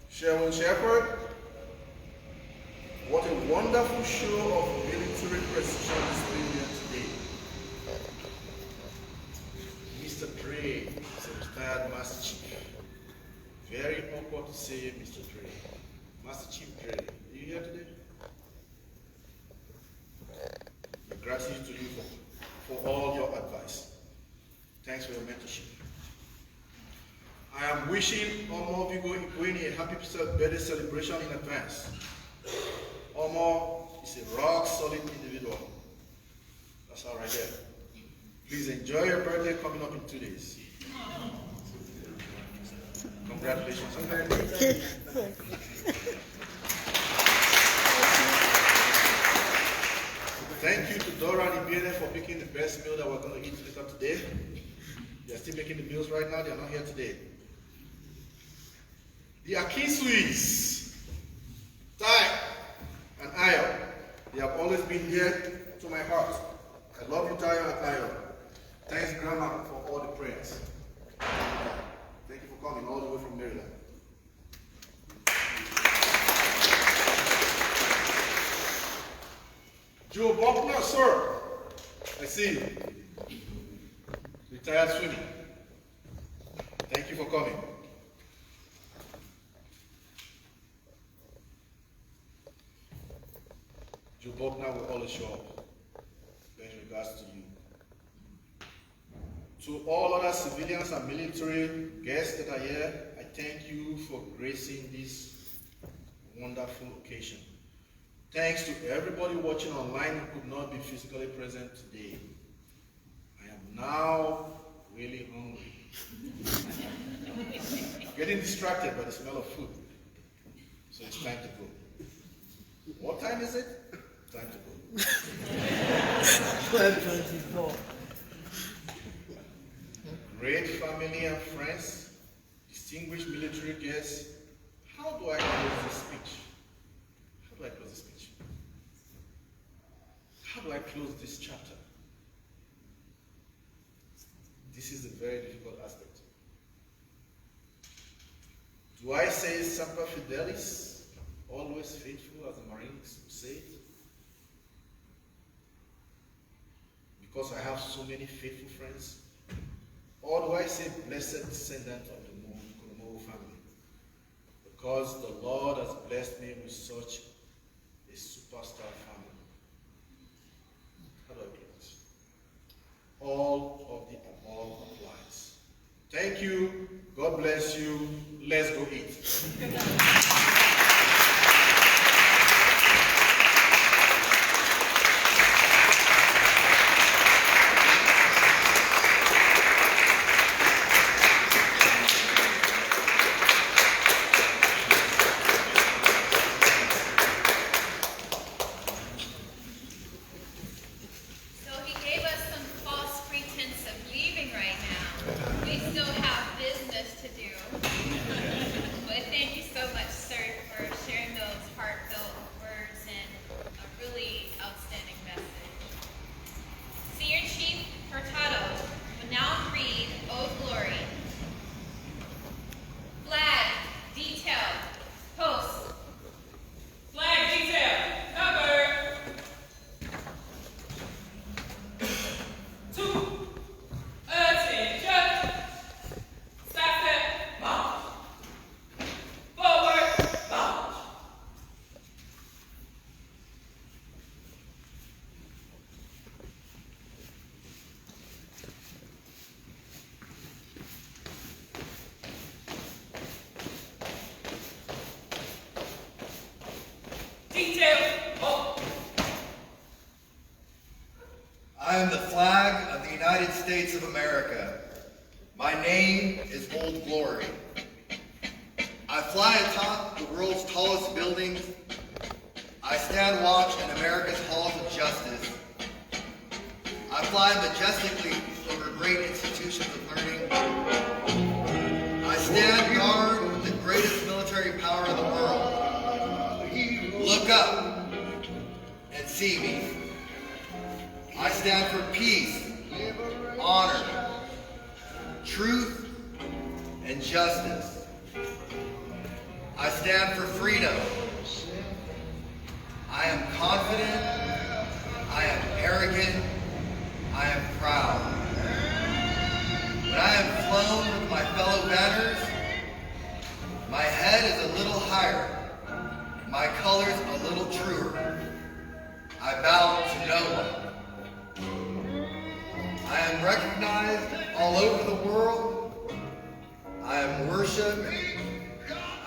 Sherwin Shepherd. What a wonderful show of military precision displayed here today. Mr. Dre is a retired Master Chief. Very awkward to say Mr. Dre. Master Chief Dre, are you here today? My gratitude to you for for all your advice. Thanks for your mentorship. I am wishing O.Mowoe a happy birthday celebration in advance. O.Mowoe is a rock solid individual. That's all right there. Please enjoy your birthday coming up in 2 days. Congratulations on that. Thank you to Dora and Ibiene for making the best meal that we're going to eat later today. They're still making the meals right now. They're not here today. The Akisuis, Tai and Ayo, they have always been here to my heart. I love you, Tai and Ayo. Thanks, Grandma, for all the prayers. Thank you for coming all the way from Maryland. Joe Buckner, sir. I see you. Retired swimmer. Thank you for coming. Joe Buckner will always show up. In regards to you. To all other civilians and military guests that are here, I thank you for gracing this wonderful occasion. Thanks to everybody watching online who could not be physically present today. I am now really hungry. Getting distracted by the smell of food. So it's time to go. What time is it? Time to go. 12:24. Great family and friends, distinguished military guests, how do I close this speech? How do I close this speech? How do I close this chapter? This is a very difficult aspect. Do I say Semper Fidelis, always faithful, as the Marines say it? Because I have so many faithful friends? Or do I say blessed descendant of the O.Mowoe family? Because the Lord has blessed me with such a superstar family. How do I close? All of the above applies. Thank you. God bless you. Let's go eat. So he gave us some false pretense of leaving right now. We still have business to do. But thank you so much, sir, for sharing those heartfelt words and a really outstanding message. Senior Chief Hurtado will now read Old Glory. Flag, detail, post. Flag detail, number 2. Attention. Step, march. Forward, march. Detail, halt. I am the flag of the United States of America. My name is Old Glory. I fly atop the world's tallest buildings. I stand watch in America's halls of justice. I fly majestically over great institutions of learning. I stand guard with the greatest military power in the world. Look up and see me. I stand for peace, honor, truth, and justice. I stand for freedom. I am confident. I am arrogant. I am proud. When I am flown with my fellow banners, my head is a little higher, my colors a little truer. I bow to no one. recognized all over the world. I am worshipped.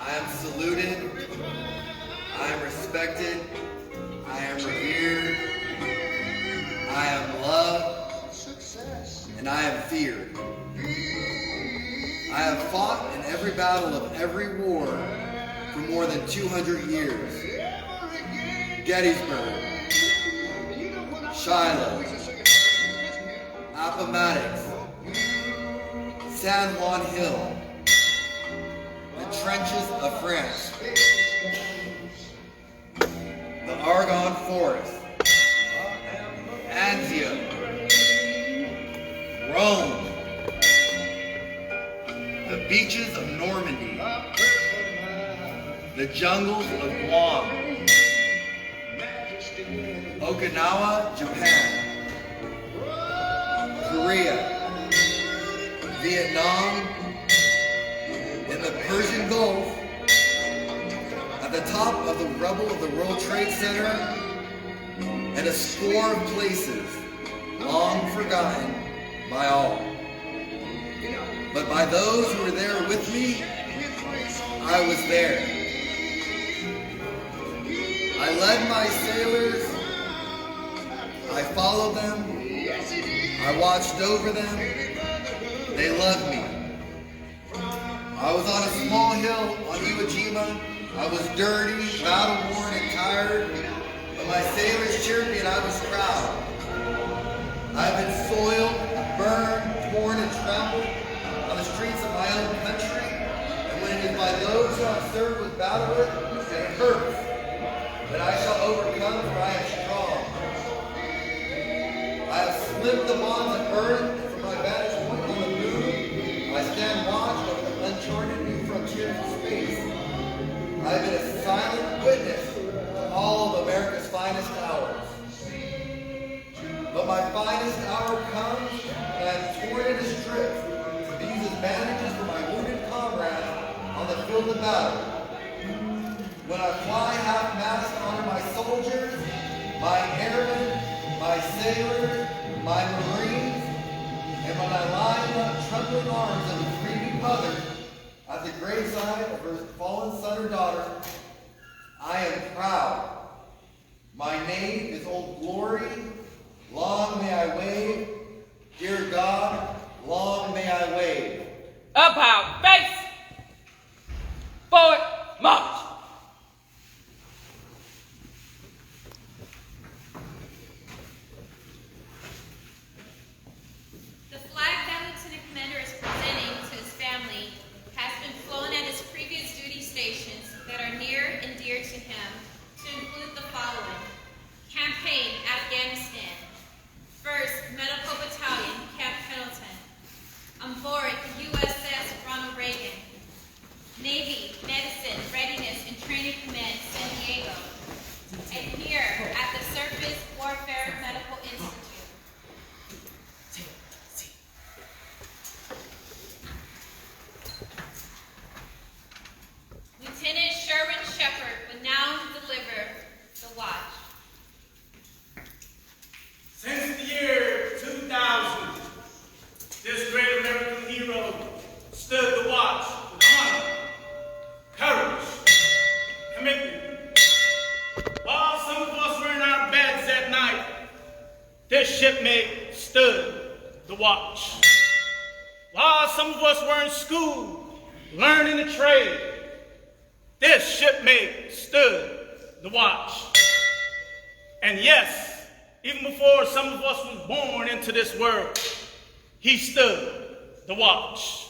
I am saluted. I am respected. I am revered. I am loved. And I am feared. I have fought in every battle of every war for more than 200 years. Gettysburg, Shiloh, Appomattox, San Juan Hill, the trenches of France, the Argonne Forest, Anzio, Rome, the beaches of Normandy, the jungles of Guam, Okinawa, Japan, Korea, Vietnam, in the Persian Gulf, at the top of the rubble of the World Trade Center, and a score of places long forgotten by all. But by those who were there with me, I was there. I led my sailors. I followed them. I watched over them. They loved me. I was on a small hill on Iwo Jima. I was dirty, battle-worn, and tired. But my sailors cheered me and I was proud. I've been soiled, burned, torn, and trampled on the streets of my own country. And when it is by those who have served with battle with, it hurts. But I shall overcome, for I am strong. I have slipped the bonds of earth from my vantage point on the moon. I stand watch over the uncharted new frontiers of space. I have been a silent witness to all of America's finest hours. But my finest hour comes when I am torn into strips to be used as bandages for my wounded comrades on the field of battle. When I fly half-mast honor my soldiers, my airmen, my sailors, my Marines, and when I lie in the trembling arms of the grieving mother at the graveside of her fallen son or daughter, I am proud. My name is Old Glory. Long may I wave. Dear God, long may I wave. About face. Forward, march. The flag that Lieutenant Commander is presenting to his family has been flown at his previous duty stations that are near and dear to him, to include the following: Campaign, Afghanistan. 1st Medical Battalion, Camp Pendleton. On board the USS Ronald Reagan. Navy, Medicine, Readiness, and Training Command, San Diego. And here at the Surface Warfare Medical Institute. Lieutenant Sherwin Shepard will now deliver the watch. Since the year 2000, this great American hero stood the watch with honor, courage, commitment. While some of us were in our beds at night, this shipmate stood the watch. While some of us were in school, learning a trade, this shipmate stood the watch. And yes, even before some of us was born into this world, he stood the watch.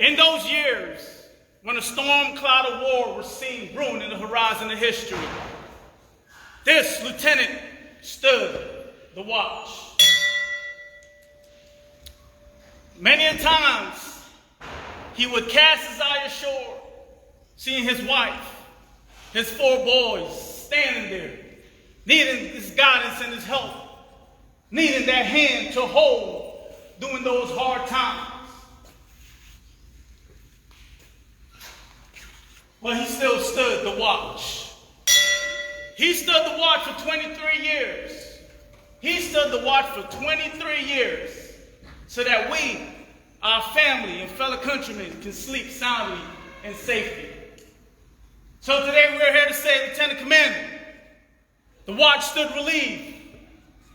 In those years, when a storm cloud of war was seen brewing in the horizon of history, this lieutenant stood the watch. Many a times, he would cast his eye ashore, seeing his wife, his 4 boys standing there, needing his guidance and his help, needing that hand to hold during those hard times. But he still stood the watch. He stood the watch for 23 years. He stood stood the watch for 23 years so that we, our family and fellow countrymen, can sleep soundly and safely. So today we're here to say, Lieutenant Commander, the watch stood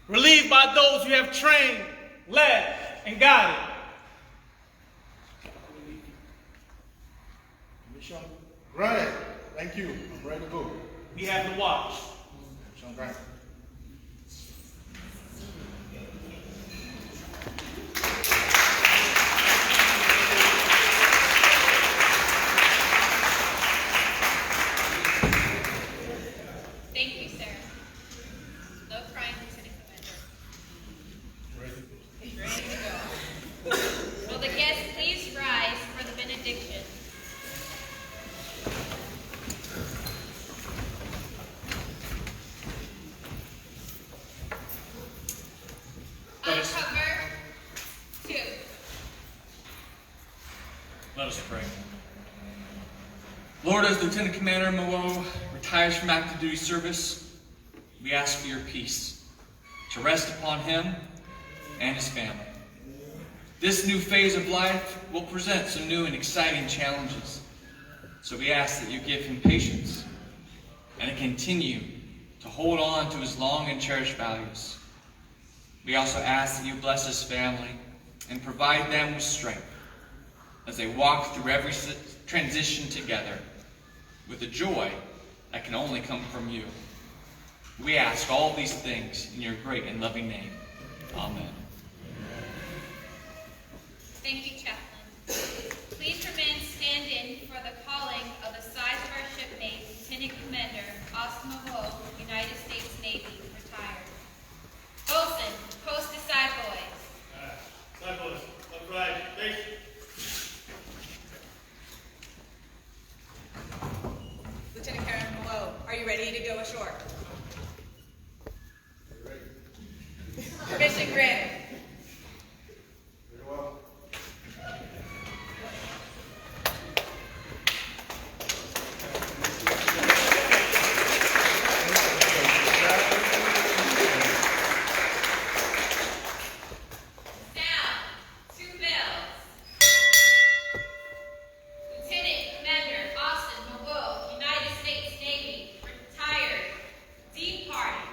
relieved by those you have trained, led, and guided. Mission granted. Thank you. I'm ready to go. We have the watch. Mission granted. Thank you, sir. No crying, Lieutenant Commander. Ready to go. Will the guests please rise for the benediction? Uncover 2. Let us pray. Lord, as Lieutenant Commander O.Mowoe retires from active duty service, we ask for your peace to rest upon him and his family. This new phase of life will present some new and exciting challenges, so we ask that you give him patience and to continue to hold on to his long and cherished values. We also ask that you bless his family and provide them with strength as they walk through every transition together with a joy that can only come from you. We ask all these things in your great and loving name. Amen. Thank you, Chaplain. Please remain standing for the calling of the size of our shipmate, Lieutenant Commander O.Mowoe, United States Navy, retired. Bosun, post to side boys. Side boys, upright, face. Lieutenant Colonel O.Mowoe, are you ready to go ashore? Mission granted. Very well. Sound, 2 bells. Lieutenant Commander O.Mowoe, United States Navy, retired. Departed.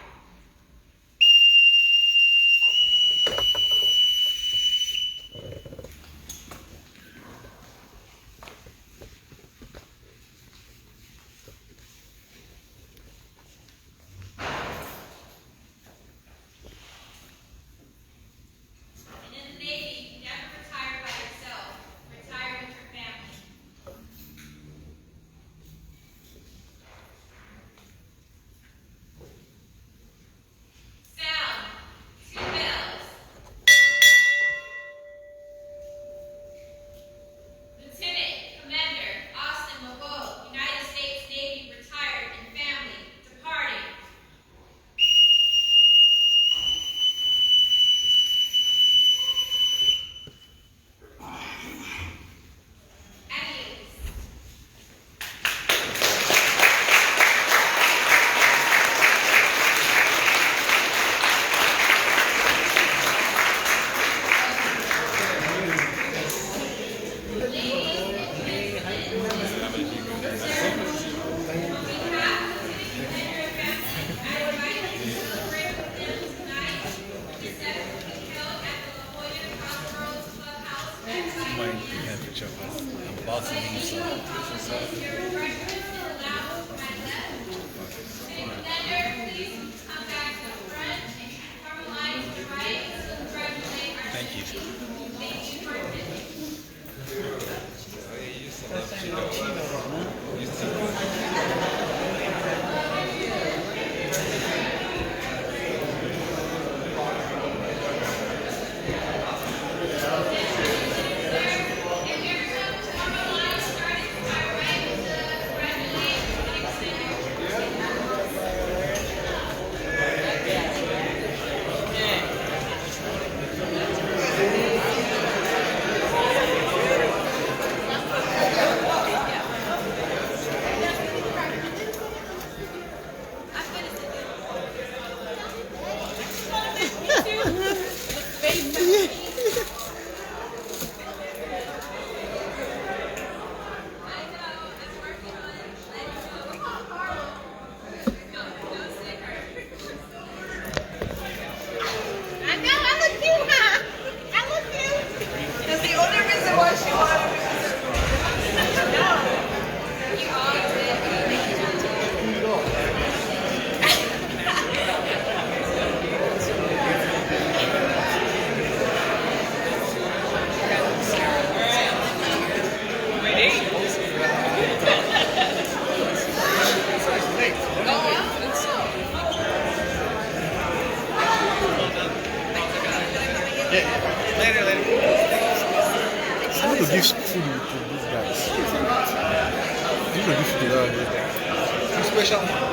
And in the Navy, you never retire by yourself. Retire with your family. Sound, 2 bells. Lieutenant Commander O.Mowoe, United States Navy, retired and family, departing. Adios. I want to give food to these guys. You know, give food to them. Special one.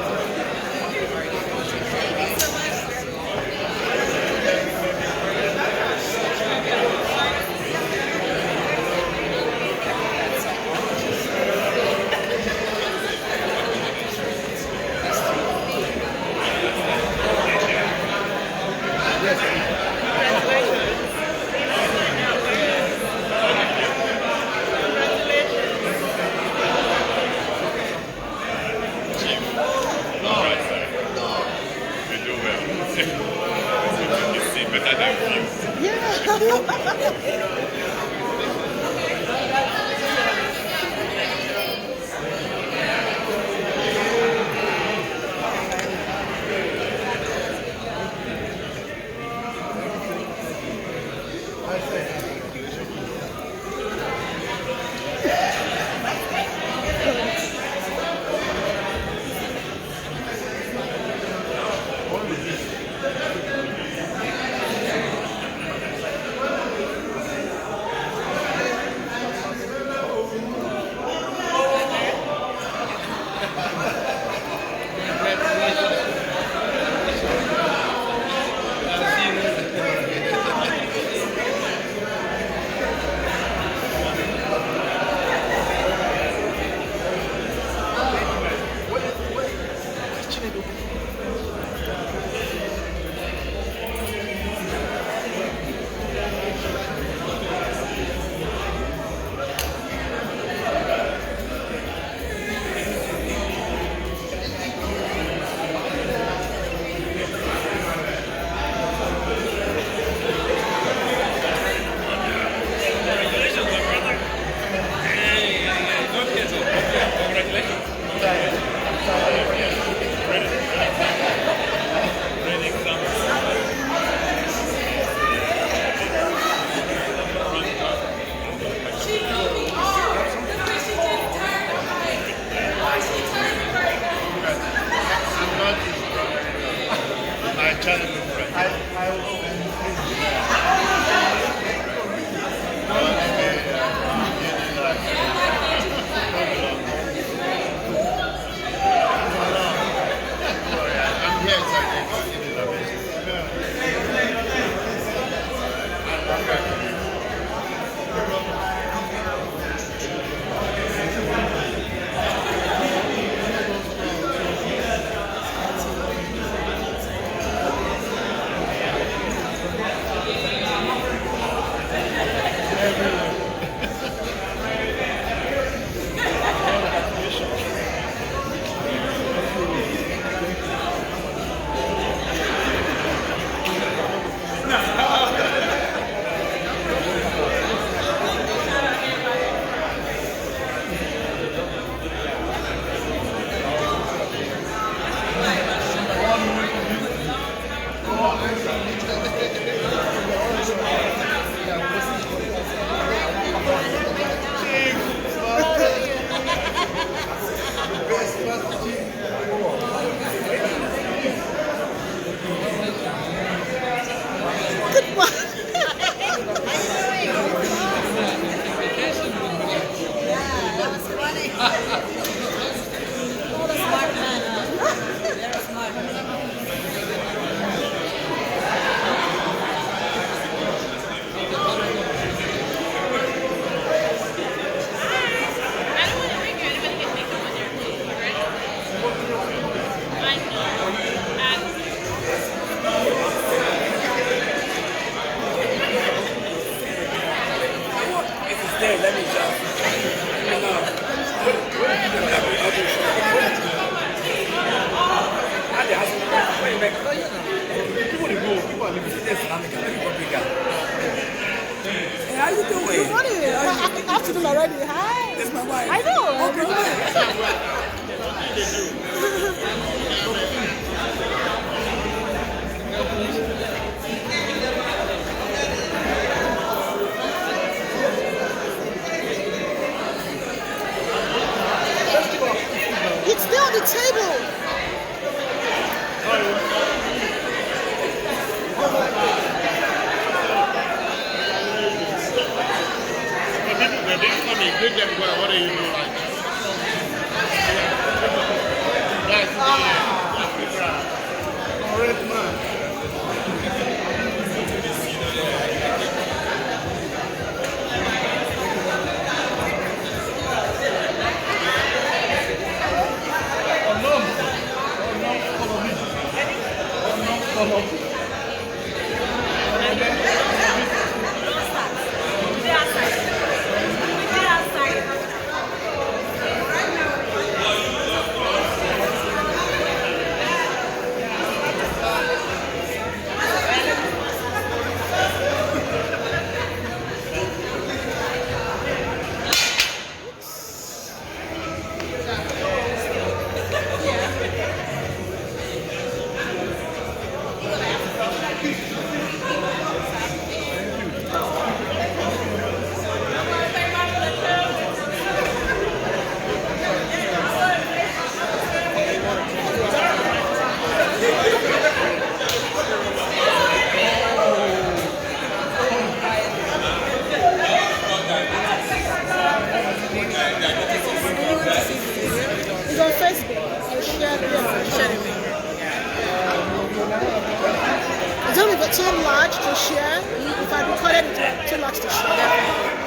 How you doing? Good morning. Afternoon already. Hi. This is my wife. I know. It's still on the table. when they greet them, what do you do like that? That's the crowd. Alright, man. It's on Facebook. I shared it. It's only got too large to share. If I recorded it, it's too large to share.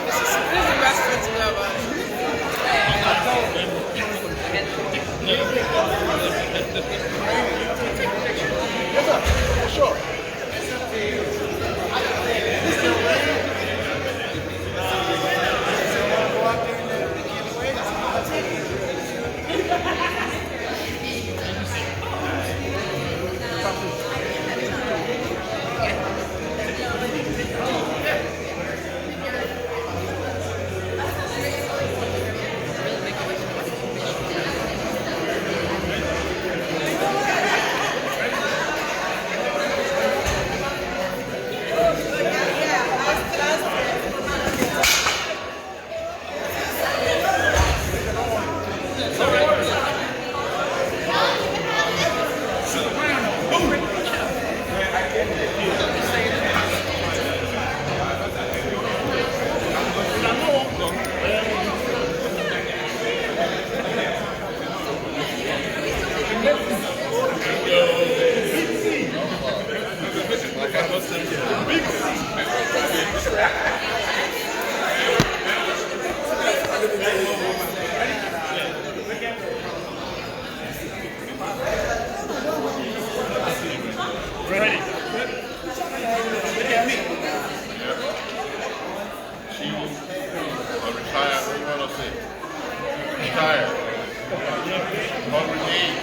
This is the best thing to know about Yes, sir. Sure. Ready. Look at me. Or retire, what do you want to say? Retire. Or renege.